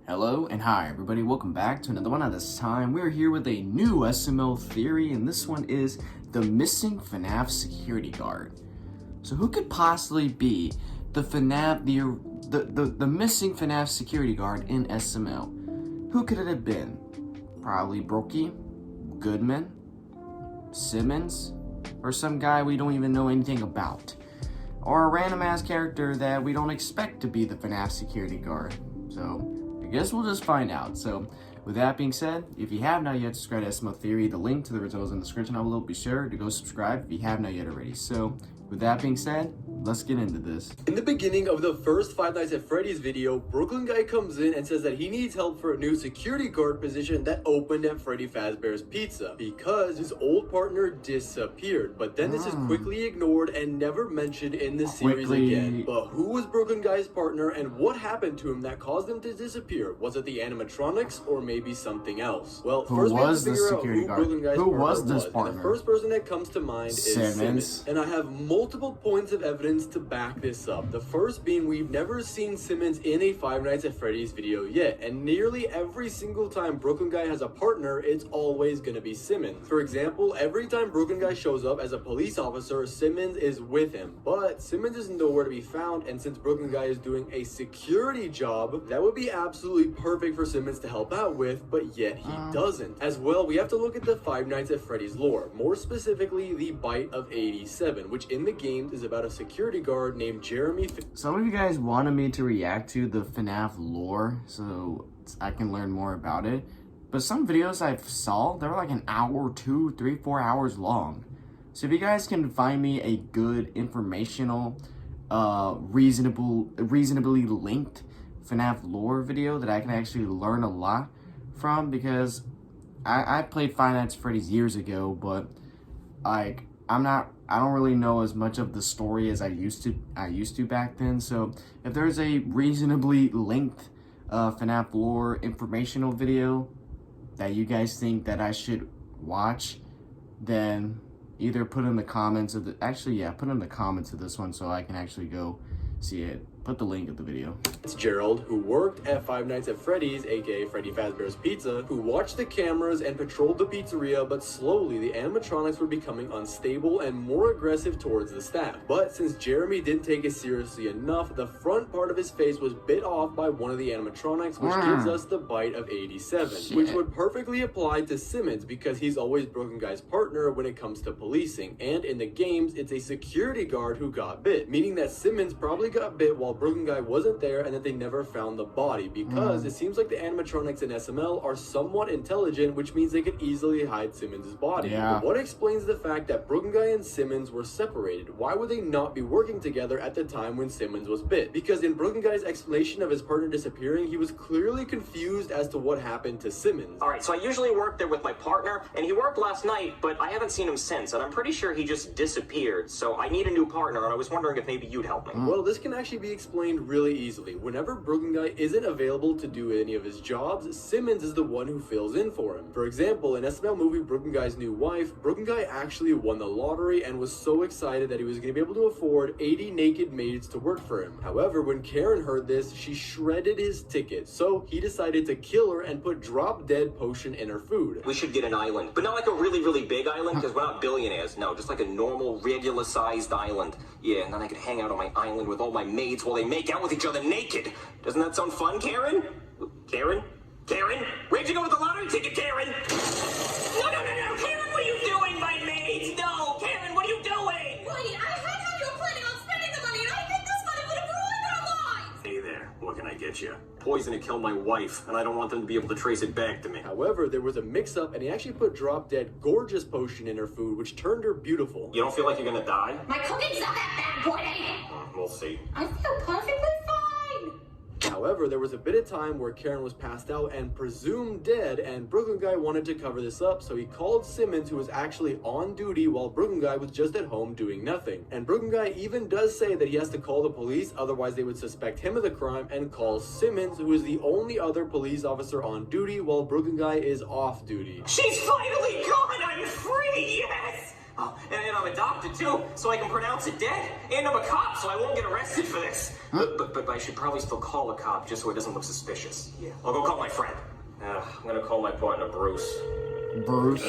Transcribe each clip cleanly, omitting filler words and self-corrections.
Hello and hi everybody, welcome back to another one. At this time, we're here with a new SML theory, and this one is the missing FNAF security guard. So who could possibly be the FNAF, the missing FNAF security guard in SML? Who could it have been? Probably Brookie, Goodman, Simmons, or some guy we don't even know anything about. Or a random ass character that we don't expect to be the FNAF security guard. So I guess we'll just find out. So with that being said, if you have not yet subscribed to SML Theory, the link to the results in the description below, be sure to go subscribe if you have not yet already. So with that being said, let's get into this. In the beginning of the first Five Nights at Freddy's video, Brooklyn Guy comes in and says that he needs help for a new security guard position that opened at Freddy Fazbear's Pizza because his old partner disappeared. But then this is quickly ignored and never mentioned in the series again. But who was Brooklyn Guy's partner and what happened to him that caused him to disappear? Was it the animatronics or maybe something else? Well, first we have to figure out who Brooklyn Guy's partner was. And the first person that comes to mind is Simmons. And I have multiple points of evidence to back this up. The first being we've never seen Simmons in a Five Nights at Freddy's video yet, and nearly every single time Brooklyn Guy has a partner, it's always gonna be Simmons. For example, every time Brooklyn Guy shows up as a police officer, Simmons is with him, but Simmons is nowhere to be found, and since Brooklyn Guy is doing a security job, that would be absolutely perfect for Simmons to help out with, but yet he doesn't. As well, we have to look at the Five Nights at Freddy's lore, more specifically the Bite of 87, which in the games is about a security guard named Jeremy. Some of you guys wanted me to react to the FNAF lore so I can learn more about it, but some videos I saw, they were like an hour, 2, 3, 4 hours long. So if you guys can find me a good informational, reasonably linked FNAF lore video that I can actually learn a lot from, because I played Five Nights at Freddy's years ago, but like I don't really know as much of the story as I used to back then. So if there's a reasonably linked FNAF lore informational video that you guys think that I should watch, then either put in the comments of the, put in the comments of this one so I can actually go see it. Put the link of the video. It's Gerald, who worked at Five Nights at Freddy's, aka Freddy Fazbear's Pizza, who watched the cameras and patrolled the pizzeria, but slowly the animatronics were becoming unstable and more aggressive towards the staff. But since Jeremy didn't take it seriously enough, the front part of his face was bit off by one of the animatronics, which gives us the Bite of 87, which would perfectly apply to Simmons because he's always Brooklyn Guy's partner when it comes to policing, and in the games, it's a security guard who got bit, meaning that Simmons probably got bit while Brooklyn Guy wasn't there and that they never found the body, because it seems like the animatronics in SML are somewhat intelligent, which means they could easily hide Simmons' body. But what explains the fact that Brooklyn Guy and Simmons were separated? Why would they not be working together at the time when Simmons was bit? Because in Brooklyn Guy's explanation of his partner disappearing, he was clearly confused as to what happened to Simmons. Alright, so I usually work there with my partner, and he worked last night, but I haven't seen him since, and I'm pretty sure he just disappeared, so I need a new partner, and I was wondering if maybe you'd help me. Well, this can actually be explained really easily. Whenever Brooklyn Guy isn't available to do any of his jobs, Simmons is the one who fills in for him. For example, in SML movie Brooklyn Guy's New Wife, Brooklyn Guy actually won the lottery and was so excited that he was going to be able to afford 80 naked maids to work for him. However, when Karen heard this, she shredded his ticket, so he decided to kill her and put drop dead potion in her food. We should get an island, but not like a really, really big island, because we're not billionaires. No, just like a normal, regular-sized island. Yeah, and then I could hang out on my island with all my maids while they make out with each other naked. Doesn't that sound fun, Karen? Karen? Karen? Where'd you go with the lottery ticket, Karen? No, Karen, what are you doing, my maids? No, Karen, what are you doing? Buddy, I heard how you were planning on spending the money, and I think this money would have ruined our lives! Hey there, what can I get you? Poison to kill my wife, and I don't want them to be able to trace it back to me. However, there was a mix-up, and he actually put drop dead gorgeous potion in her food, which turned her beautiful. You don't feel like you're gonna die? My cooking's not that bad, Woody! We'll see. I feel perfectly fine! However, there was a bit of time where Karen was passed out and presumed dead, and Brooklyn Guy wanted to cover this up, so he called Simmons, who was actually on duty while Brooklyn Guy was just at home doing nothing. And Brooklyn Guy even does say that he has to call the police, otherwise they would suspect him of the crime, and calls Simmons, who is the only other police officer on duty while Brooklyn Guy is off duty. She's finally gone! I'm free! Yes! Oh, and I'm a doctor too, so I can pronounce it dead. And I'm a cop, so I won't get arrested for this. But I should probably still call a cop just so it doesn't look suspicious. Yeah. I'll go call my friend. I'm gonna call my partner, Bruce. Bruce.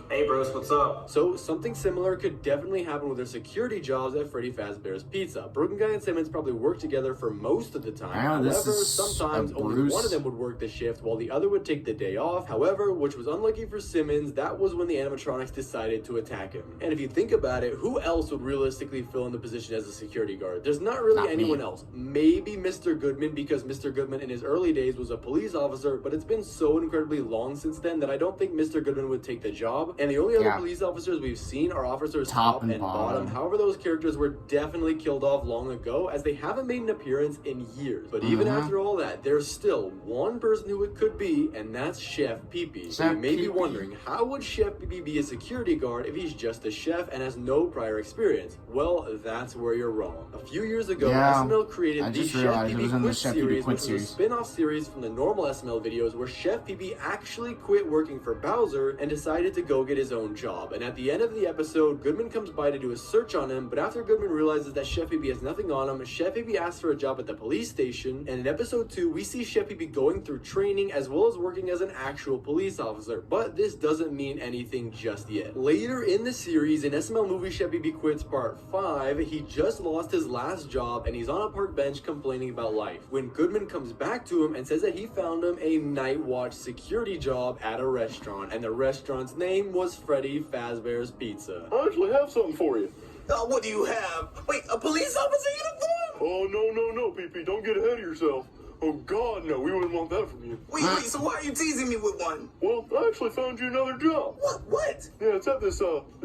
Hey, Bruce, what's up? So, something similar could definitely happen with their security jobs at Freddy Fazbear's Pizza. Broken Guy and Simmons probably work together for most of the time. However, sometimes only one of them would work the shift while the other would take the day off. However, which was unlucky for Simmons, that was when the animatronics decided to attack him. And if you think about it, who else would realistically fill in the position as a security guard? There's not really anyone else. Maybe Mr. Goodman, because Mr. Goodman in his early days was a police officer, but it's been so incredibly long since then that I don't think Mr. Goodman would take the job. And the only other police officers we've seen are officers top and bottom. However, those characters were definitely killed off long ago, as they haven't made an appearance in years. But even after all that, there's still one person who it could be, and that's Chef Pee-Pee. So you may be wondering, how would Chef Pee-Pee be a security guard if he's just a chef and has no prior experience? Well, that's where you're wrong. A few years ago, SML created the Chef Pee-Pee Quit series, which was a spin-off series from the normal SML videos where Chef Pee-Pee actually quit working for Bowser and decided to go get his own job. And at the end of the episode, Goodman comes by to do a search on him, but after Goodman realizes that Chef Pee-Pee has nothing on him, Chef Pee-Pee asks for a job at the police station, and in episode 2, we see Chef Pee-Pee going through training as well as working as an actual police officer, but this doesn't mean anything just yet. Later in the series, in SML movie Chef Pee-Pee Quits Part 5, he just lost his last job and he's on a park bench complaining about life, when Goodman comes back to him and says that he found him a night watch security job at a restaurant, and the restaurant's name was Freddy Fazbear's Pizza. I actually have something for you. What do you have? Wait, a police officer uniform? Oh, no, Pee-Pee, don't get ahead of yourself. Oh, God, no, we wouldn't want that from you. Wait, so why are you teasing me with one? Well, I actually found you another job. What? Yeah, it's at this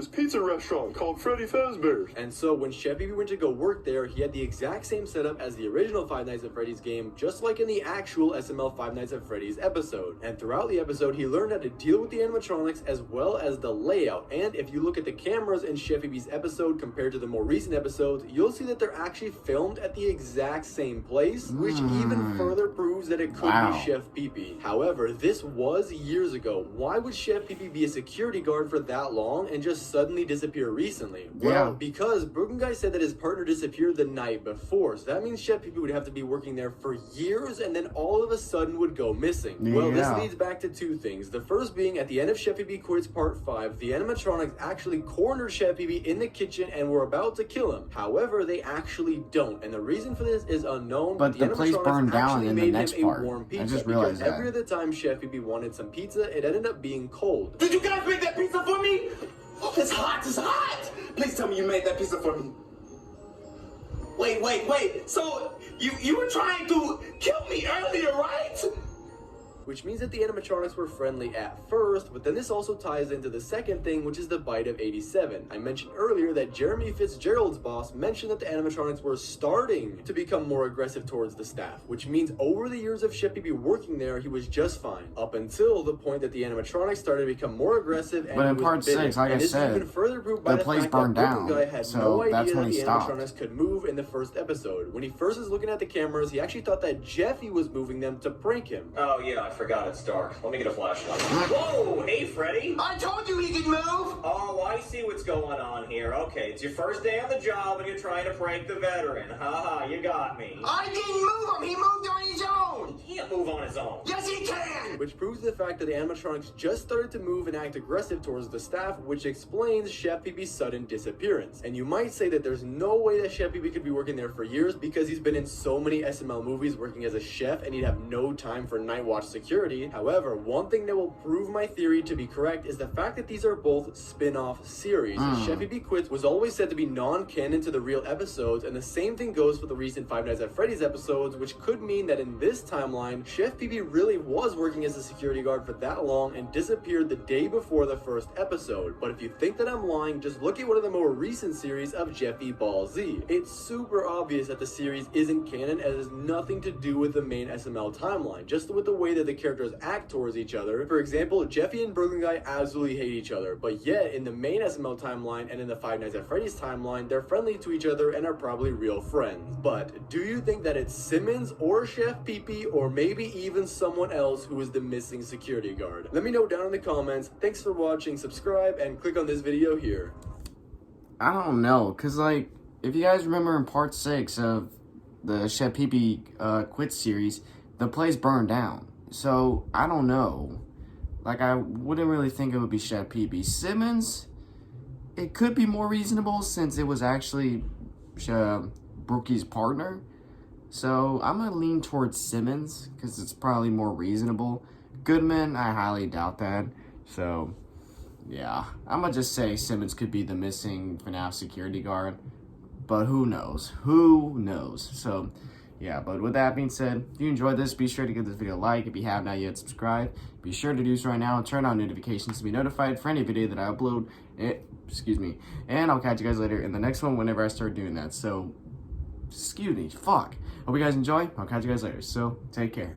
pizza restaurant called Freddy Fazbear's. And so when Chef Pee-Pee went to go work there, he had the exact same setup as the original Five Nights at Freddy's game, just like in the actual SML Five Nights at Freddy's episode. And throughout the episode, he learned how to deal with the animatronics as well as the layout. And if you look at the cameras in Chef Pee-Pee's episode compared to the more recent episodes, you'll see that they're actually filmed at the exact same place, which even further proves that it could be Chef Pee-Pee. However, this was years ago. Why would Chef Pee-Pee be a security guard for that long and just suddenly disappear recently? Well, because Broken Guy said that his partner disappeared the night before, so that means Chef Pee-Pee would have to be working there for years and then all of a sudden would go missing. Well, this leads back to two things. The first being, at the end of Chef Pee-Pee Quits Part 5, the animatronics actually cornered Chef Pee-Pee in the kitchen and were about to kill him. However, they actually don't, and the reason for this is unknown, but the place burned down in the next part. Warm pizza, I just realized that. Every other time Chef Pee-Pee wanted some pizza, it ended up being cold. Did you guys make that pizza for me? Oh, it's hot. Please tell me you made that pizza for me. Wait. So, you were trying to kill me earlier, right? Which means that the animatronics were friendly at first, but then this also ties into the second thing, which is the bite of 87. I mentioned earlier that Jeremy Fitzgerald's boss mentioned that the animatronics were starting to become more aggressive towards the staff, which means over the years of Chef Pee-Pee working there, he was just fine, up until the point that the animatronics started to become more aggressive and but in part 6, like I said, even further proved by the place fact burned that down, Guy had so no idea that's when that he the stopped. animatronics could move in the first episode. When he first was looking at the cameras, he actually thought that Jeffy was moving them to prank him. Oh, yeah, I forgot it's dark. Let me get a flashlight. Whoa, hey, Freddy. I told you he could move. Oh, I see what's going on here. Okay, it's your first day on the job and you're trying to prank the veteran. Haha, you got me. I didn't move him. He moved on his own. He can't move on his own. Yes, he can. Which proves the fact that the animatronics just started to move and act aggressive towards the staff, which explains Chef Pee-Pee's sudden disappearance. And you might say that there's no way that Chef Pee-Pee could be working there for years because he's been in so many SML movies working as a chef and he'd have no time for night watch security. However, one thing that will prove my theory to be correct is the fact that these are both spin-off series. Chef Pee-Pee Quits was always said to be non-canon to the real episodes, and the same thing goes for the recent Five Nights at Freddy's episodes, which could mean that in this timeline, Chef Pee-Pee really was working as a security guard for that long and disappeared the day before the first episode. But if you think that I'm lying, just look at one of the more recent series of Jeffy Ball Z. It's super obvious that the series isn't canon and has nothing to do with the main SML timeline, just with the way that the characters act towards each other. For example, Jeffy and Broken Guy absolutely hate each other, but yet in the main SML timeline and in the Five Nights at Freddy's timeline, they're friendly to each other and are probably real friends. But do you think that it's Simmons or Chef Pee-Pee or maybe even someone else who is the missing security guard? Let me know down in the comments. Thanks for watching, subscribe, and click on this video here. I don't know, cause like if you guys remember in part 6 of the Shed Pee Quit series, the place burned down. So I don't know. Like I wouldn't really think it would be Shed Pee. Simmons, it could be more reasonable since it was actually Brookie's partner. So I'm gonna lean towards Simmons because it's probably more reasonable. Goodman, I highly doubt that. So yeah, I'm gonna just say Simmons could be the missing FNAF security guard. But who knows? Who knows? So yeah, but with that being said, if you enjoyed this, be sure to give this video a like. If you have not yet subscribed, be sure to do so right now and turn on notifications to be notified for any video that I upload. Excuse me. And I'll catch you guys later in the next one whenever I start doing that. So, excuse me. Fuck. Hope you guys enjoy. I'll catch you guys later. So, take care.